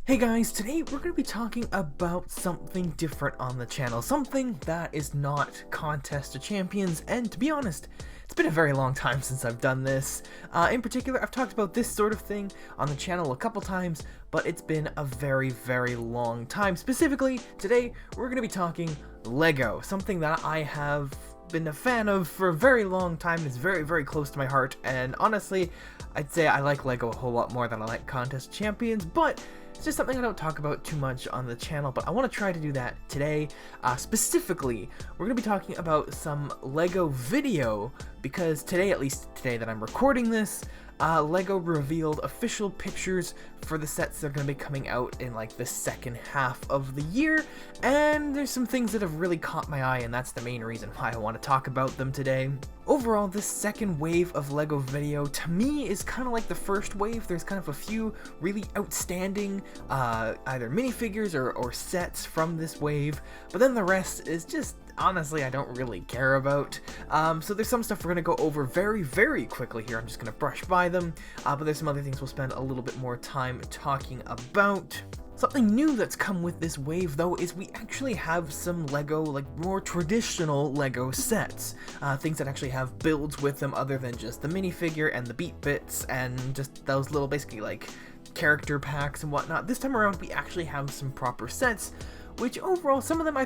Hey guys, today we're going to be talking about something different on the channel, something that is not Contest of Champions, and to be honest, it's been a very long time since I've done this. In particular, I've talked about this sort of thing on the channel a couple times, but it's been a very, very long time. Specifically, today we're going to be talking LEGO, something that I have been a fan of for a very long time. It's very, very close to my heart, and honestly, I'd say I like LEGO a whole lot more than I like Contest of Champions, but it's just something I don't talk about too much on the channel, but I want to try to do that today. Specifically, we're going to be talking about some LEGO video, because today, at least today that I'm recording this, LEGO revealed official pictures for the sets that are going to be coming out in like the second half of the year, and there's some things that have really caught my eye, and that's the main reason why I want to talk about them today. Overall, this second wave of LEGO video, to me, is kind of like the first wave. There's kind of a few really outstanding either minifigures or sets from this wave, but then the rest is just, honestly, I don't really care about. So there's some stuff we're going to go over very, very quickly here. I'm just going to brush by them, but there's some other things we'll spend a little bit more time talking about. Something new that's come with this wave, though, is we actually have some LEGO, like more traditional LEGO sets. Things that actually have builds with them other than just the minifigure and the beat bits and just those little, basically, like, character packs and whatnot. This time around, we actually have some proper sets, which overall, some of them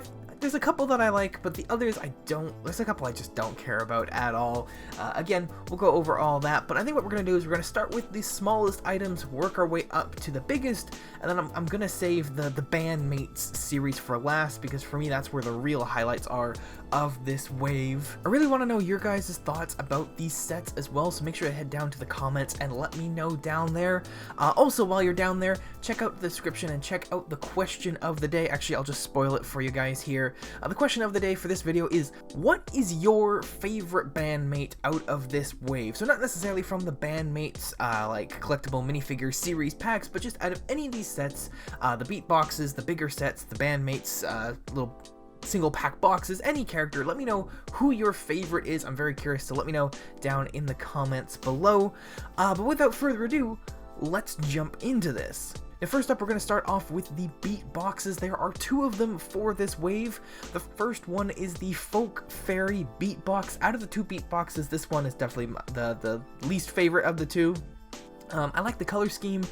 there's a couple that I like, but the others I don't. There's a couple I just don't care about at all. Again, we'll go over all that, but I think what we're going to do is we're going to start with the smallest items, work our way up to the biggest, and then I'm going to save the Bandmates series for last, because for me that's where the real highlights are of this wave. I really want to know your guys' thoughts about these sets as well, so make sure to head down to the comments and let me know down there. Also, while you're down there, check out the description and check out the question of the day. Actually, I'll just spoil it for you guys here. The question of the day for this video is, what is your favorite bandmate out of this wave? So not necessarily from the Bandmates like collectible minifigure series packs, but just out of any of these sets, the beat boxes, the bigger sets, the Bandmates little single pack boxes, any character. Let me know who your favorite is. I'm very curious, so let me know down in the comments below. But without further ado, let's jump into this. Now, first up, we're going to start off with the beat boxes. There are two of them for this wave. The first one is the Folk Fairy beat box. Out of the two beat boxes, this one is definitely the least favorite of the two. I like the color scheme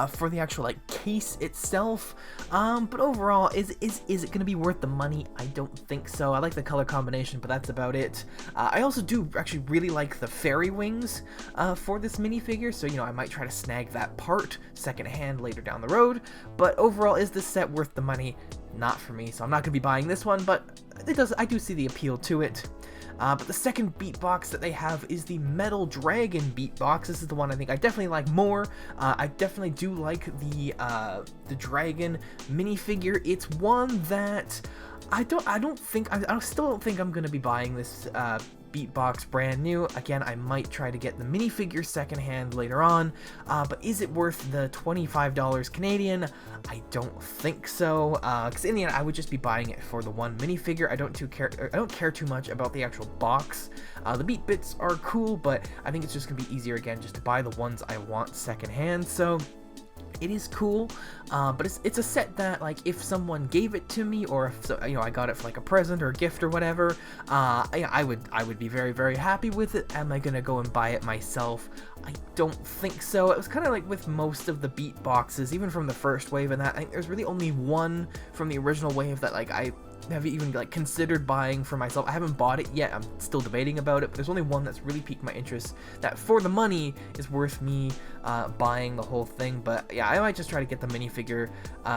for the actual like case itself, but overall, is it going to be worth the money? I don't think so. I like the color combination, but that's about it. I also do actually really like the fairy wings for this minifigure, so you know I might try to snag that part secondhand later down the road. But overall, is this set worth the money? Not for me, so I'm not going to be buying this one, but I do see the appeal to it. But the second beat box that they have is the Metal Dragon beat box. This is the one I think I definitely like more. I definitely do like the dragon minifigure. It's one that I still don't think I'm gonna be buying this beat box brand new. Again, I might try to get the minifigure secondhand later on, but is it worth the $25 Canadian? I don't think so, because in the end I would just be buying it for the one minifigure. I don't care too much about the actual box. The beat bits are cool, but I think it's just gonna be easier again just to buy the ones I want secondhand. So it is cool, but it's a set that, like, if someone gave it to me, or if you know I got it for like a present or a gift or whatever, I would be very, very happy with it. Am I gonna go and buy it myself? I don't think so. It was kind of like with most of the beat boxes, even from the first wave, and that I think there's really only one from the original wave that like I have even like considered buying for myself. I haven't bought it yet. I'm still debating about it, but there's only one that's really piqued my interest that for the money is worth me buying the whole thing. But yeah, I might just try to get the minifigure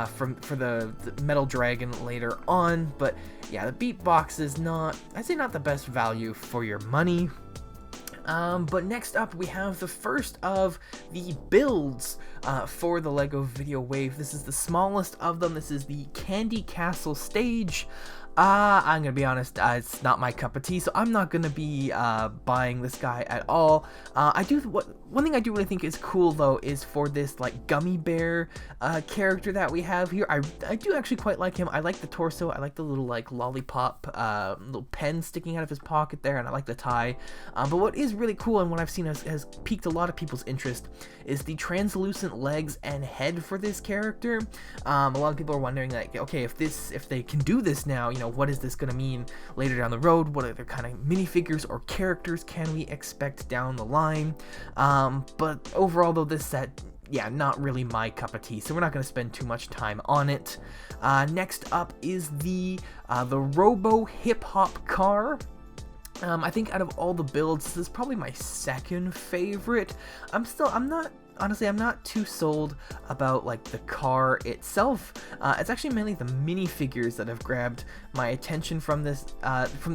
for the Metal Dragon later on. But yeah, the beat box is I'd say not the best value for your money. But next up, we have the first of the builds for the LEGO Video Wave. This is the smallest of them. This is the Candy Castle stage. I'm gonna be honest, it's not my cup of tea, so I'm not gonna be buying this guy at all. One thing I do really think is cool though is for this like gummy bear character that we have here. I do actually quite like him. I like the torso. I like the little like lollipop little pen sticking out of his pocket there, and I like the tie. But what is really cool and what I've seen has piqued a lot of people's interest is the translucent legs and head for this character. A lot of people are wondering like, okay, if they can do this now, you know, what is this gonna mean later down the road? What other kind of minifigures or characters can we expect down the line? But overall though, this set, yeah, not really my cup of tea, so we're not going to spend too much time on it. Next up is the Robo Hip Hop Car. I think out of all the builds, this is probably my second favorite. Honestly, I'm not too sold about like the car itself. It's actually mainly the minifigures that have grabbed my attention from this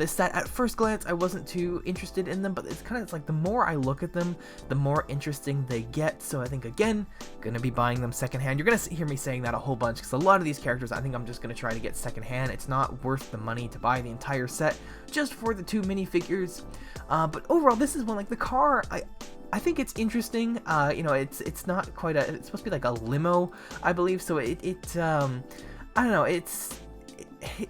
set. At first glance, I wasn't too interested in them, but it's like the more I look at them, the more interesting they get. So I think again, gonna be buying them secondhand. You're gonna hear me saying that a whole bunch because a lot of these characters, I think I'm just gonna try to get secondhand. It's not worth the money to buy the entire set just for the 2 minifigures. But overall, this is one like the car. I think it's interesting. You know, it's not quite it's supposed to be like a limo, I believe. So I don't know.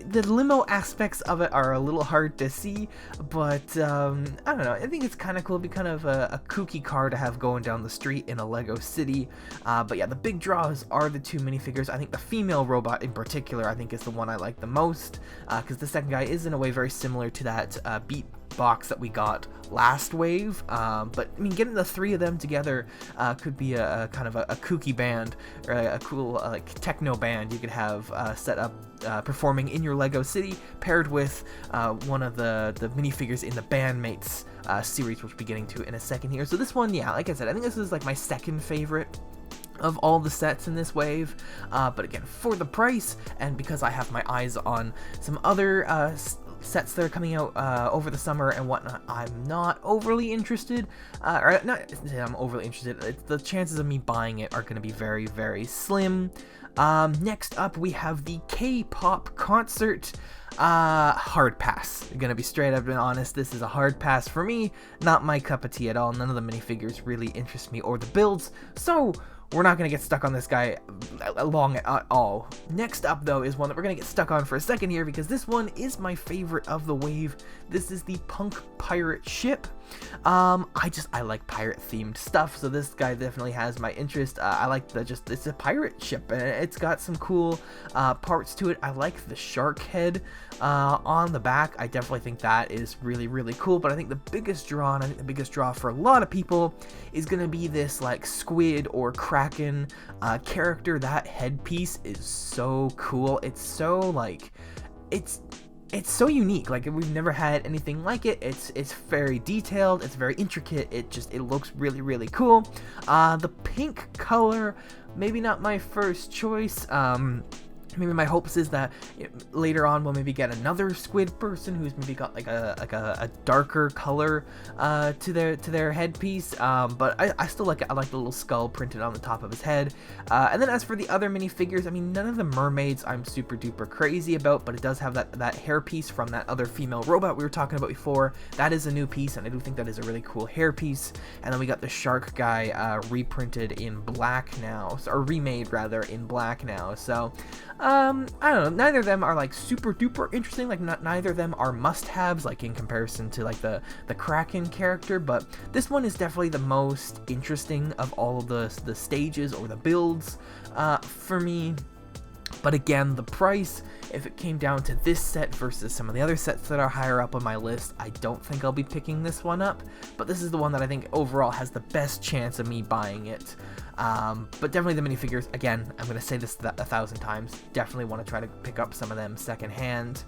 The limo aspects of it are a little hard to see, but I don't know. I think it's kind of cool. It'd be kind of a kooky car to have going down the street in a Lego city. But yeah, the big draws are the 2 minifigures. I think the female robot in particular, I think is the one I like the most, because the second guy is in a way very similar to that beat box that we got last wave, but I mean, getting the 3 of them together could be a kind of a kooky band, or a cool like techno band you could have set up performing in your Lego city, paired with one of the minifigures in the Bandmates series, which we'll be getting to in a second here. So this one, yeah, like I said, I think this is like my second favorite of all the sets in this wave, but again, for the price, and because I have my eyes on some other sets that are coming out over the summer and whatnot, I'm not overly interested, or not I'm overly interested, the chances of me buying it are going to be very, very slim. Next up, we have the K-pop Concert. Hard pass. I'm gonna be straight up and honest, this is a hard pass for me, not my cup of tea at all. None of the minifigures really interest me or the builds, so we're not going to get stuck on this guy long at all. Next up, though, is one that we're going to get stuck on for a second here, because this one is my favorite of the wave. This is the Punk Pirate Ship. I like pirate themed stuff, so this guy definitely has my interest. I like it's a pirate ship, and it's got some cool parts to it. I like the shark head on the back. I definitely think that is really, really cool, but I think the biggest draw, and I think the biggest draw for a lot of people, is going to be this like squid or kraken character. That headpiece is so cool. It's so like, it's so unique. Like, we've never had anything like it. It's very detailed, it's very intricate, it looks really, really cool. The pink color, maybe not my first choice. Maybe my hopes is that later on we'll maybe get another squid person who's maybe got like a darker color to their headpiece. But I still like it. I like the little skull printed on the top of his head. And then as for the other minifigures, I mean, none of the mermaids I'm super duper crazy about, but it does have that hair piece from that other female robot we were talking about before. That is a new piece, and I do think that is a really cool hair piece. And then we got the shark guy reprinted in black now, or remade rather in black now. So I don't know, neither of them are like super duper interesting, like neither of them are must-haves like in comparison to like the Kraken character, but this one is definitely the most interesting of all of the stages or the builds for me. But again, the price, if it came down to this set versus some of the other sets that are higher up on my list, I don't think I'll be picking this one up, but this is the one that I think overall has the best chance of me buying it. But definitely the minifigures, again, I'm going to say this 1,000 times, definitely want to try to pick up some of them secondhand.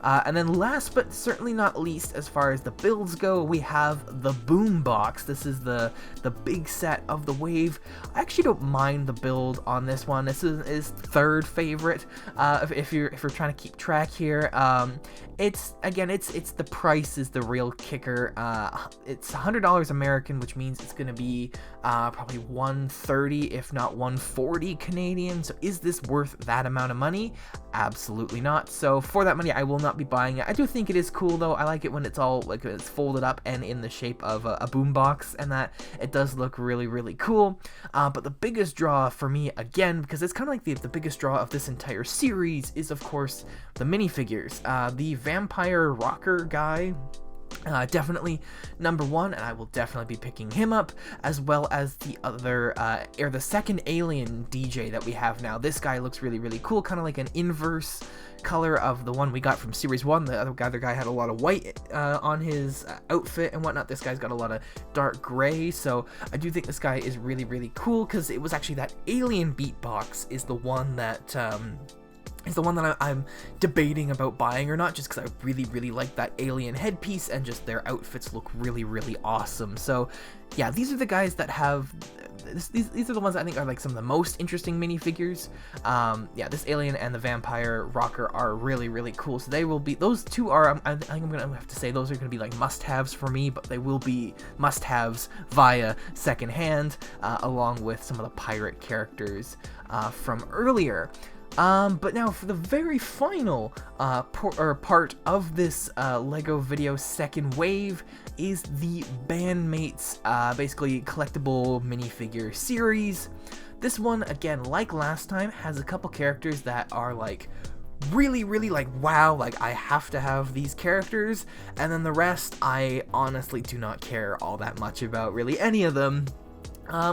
And then last but certainly not least, as far as the builds go, we have the Boombox. This is the big set of the wave. I actually don't mind the build on this one. This is third favorite, if you're trying to keep track here. It's the price is the real kicker. It's $100 American, which means it's going to be probably 130 if not 140 Canadian. So is this worth that amount of money? Absolutely not. So for that money, I will not be buying it. I do think it is cool though. I like it when it's all like it's folded up and in the shape of a boombox, and that it does look really, really cool. But the biggest draw for me, again, because it's kind of like the biggest draw of this entire series, is of course the minifigures. The vampire rocker guy, definitely number one, and I will definitely be picking him up, as well as the other, or the second alien DJ that we have now. This guy looks really, really cool, kind of like an inverse color of the one we got from Series 1. The other guy had a lot of white on his outfit and whatnot. This guy's got a lot of dark gray, so I do think this guy is really, really cool, because it was actually that alien beatbox is the one that, I'm debating about buying or not, just because I really, really like that alien headpiece, and just their outfits look really, really awesome. So yeah, these are the guys that have, these are the ones I think are like some of the most interesting minifigures. Yeah, this alien and the vampire rocker are really, really cool. So they will be, those two are, I think I'm gonna have to say those are gonna be like must-haves for me, but they will be must-haves via secondhand, along with some of the pirate characters from earlier. But now for the very final part of this LEGO video second wave is the Bandmates, basically collectible minifigure series. This one, again, like last time, has a couple characters that are like really, really like, wow, like I have to have these characters, and then the rest I honestly do not care all that much about really any of them.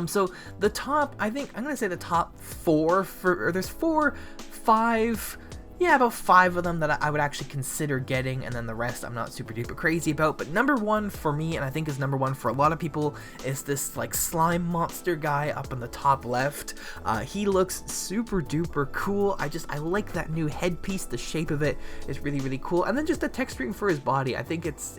So the top, I think, I'm gonna say the top four, or there's about 5 of them that I would actually consider getting, and then the rest I'm not super duper crazy about. But number one for me, and I think is number one for a lot of people, is this like slime monster guy up in the top left. He looks super duper cool. I like that new headpiece. The shape of it is really, really cool, and then just the texturing for his body, I think it's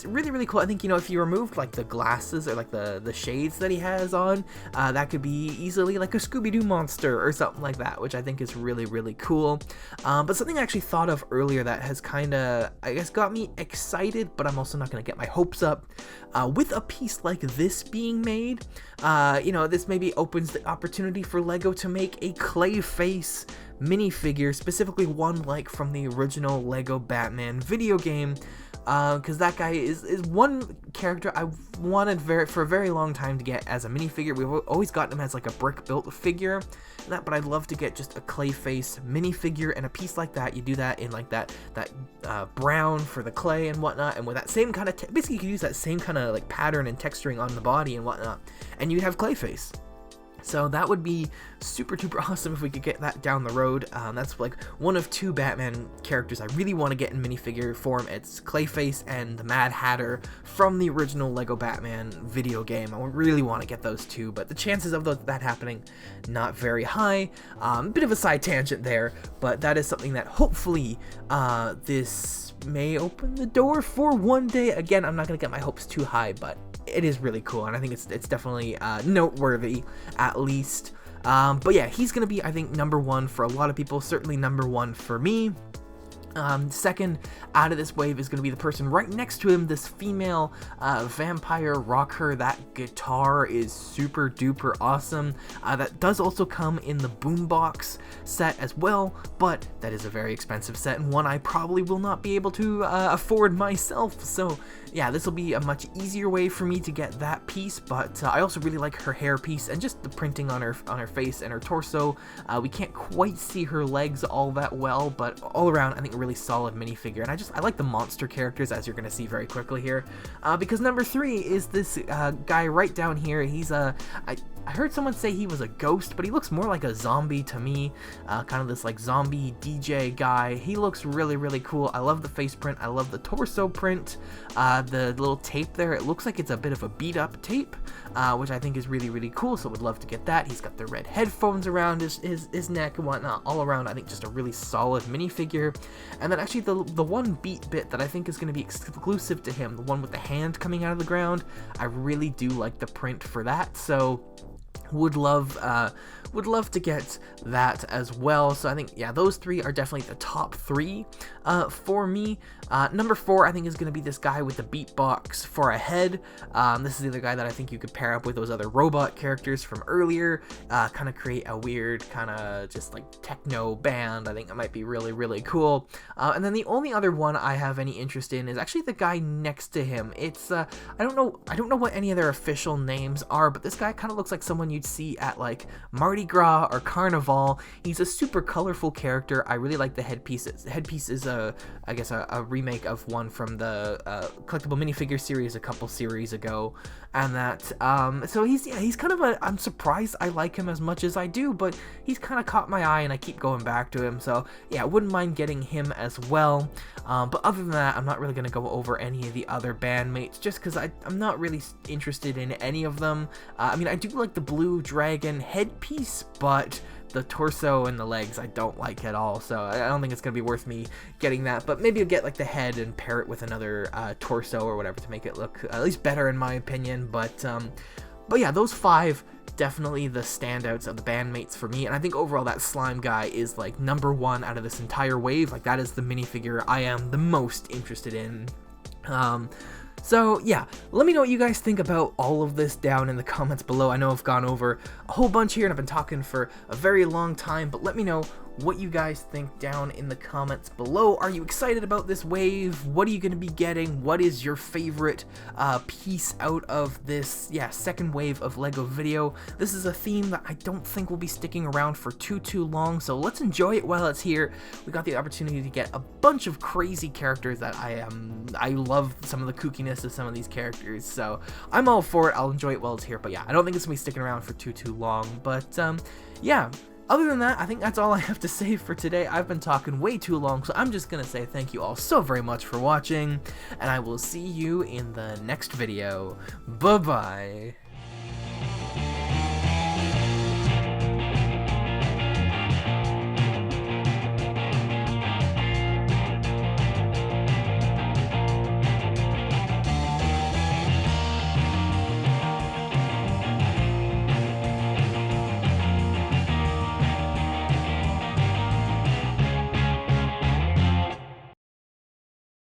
really, really cool. I think, you know, if you removed like the glasses or like the shades that he has on, that could be easily like a Scooby-Doo monster or something like that, which I think is really, really cool. But something I actually thought of earlier that has kind of, I guess, got me excited, but I'm also not going to get my hopes up. With a piece like this being made, you know, this maybe opens the opportunity for LEGO to make a clay face minifigure, specifically one like from the original LEGO Batman video game. Because that guy is one character I wanted for a very long time to get as a minifigure. We've always gotten him as like a brick-built figure, but I'd love to get just a clay face minifigure, and a piece like that, you do that in like that brown for the clay and whatnot, and with that same kind of, basically you can use that same kind of like pattern and texturing on the body and whatnot, and you'd have clay face. So that would be super duper awesome if we could get that down the road. That's like one of 2 Batman characters I really want to get in minifigure form. It's Clayface and the Mad Hatter from the original LEGO Batman video game. I really want to get those 2, but the chances of that happening, not very high. Bit of a side tangent there, but that is something that hopefully this may open the door for one day. Again, I'm not going to get my hopes too high, but it is really cool, and I think it's definitely noteworthy, at least. But yeah, he's gonna be, I think, number one for a lot of people, certainly number one for me. Second out of this wave is going to be the person right next to him, this female vampire rocker. That guitar is super duper awesome. That does also come in the Boombox set as well, but that is a very expensive set, and one I probably will not be able to afford myself. So yeah, this will be a much easier way for me to get that piece, but I also really like her hair piece and just the printing on her face and her torso. We can't quite see her legs all that well, but all around I think a really solid minifigure, and I like the monster characters, as you're going to see very quickly here, because number 3 is this guy right down here. He's I heard someone say he was a ghost, but he looks more like a zombie to me, kind of this like zombie DJ guy. He looks really, really cool. I love the face print, I love the torso print, the little tape there, it looks like it's a bit of a beat up tape, which I think is really, really cool, so would love to get that. He's got the red headphones around his neck and whatnot. All around, I think just a really solid minifigure. And then actually the one beat bit that I think is going to be exclusive to him, the one with the hand coming out of the ground, I really do like the print for that, so would love would love to get that as well. So I think, yeah, those three are definitely the top three for me. Number 4, I think, is going to be this guy with the beatbox for a head. This is the other guy that I think you could pair up with those other robot characters from earlier, kind of create a weird kind of just like techno band. I think it might be really, really cool. And then the only other one I have any interest in is actually the guy next to him. It's I don't know what any of their official names are, but this guy kind of looks like someone you'd see at like Mardi Gras or Carnival. He's a super colorful character. I really like the headpieces. The headpiece is I guess a remake of one from the collectible minifigure series a couple series ago, and that so he's kind of a, I'm surprised I like him as much as I do, but he's kind of caught my eye and I keep going back to him. So yeah, I wouldn't mind getting him as well. But other than that, I'm not really going to go over any of the other bandmates, just because I'm not really interested in any of them. I mean, I do like the blue dragon headpiece, but the torso and the legs I don't like at all, so I don't think it's going to be worth me getting that. But maybe I'll get like the head and pair it with another torso or whatever to make it look at least better in my opinion. But yeah, those 5 definitely the standouts of the bandmates for me, and I think overall that slime guy is like number 1 out of this entire wave. Like, that is the minifigure I am the most interested in. So yeah, let me know what you guys think about all of this down in the comments below. I know I've gone over a whole bunch here and I've been talking for a very long time, but let me know what you guys think down in the comments below. Are you excited about this wave? What are you going to be getting? What is your favorite piece out of this, second wave of LEGO Video? This is a theme that I don't think will be sticking around for too long, so let's enjoy it while it's here. We got the opportunity to get a bunch of crazy characters that I love some of the kookiness of some of these characters, so I'm all for it. I'll enjoy it while it's here, but yeah, I don't think it's going to be sticking around for too long, but yeah. Other than that, I think that's all I have to say for today. I've been talking way too long, so I'm just going to say thank you all so very much for watching, and I will see you in the next video. Bye-bye.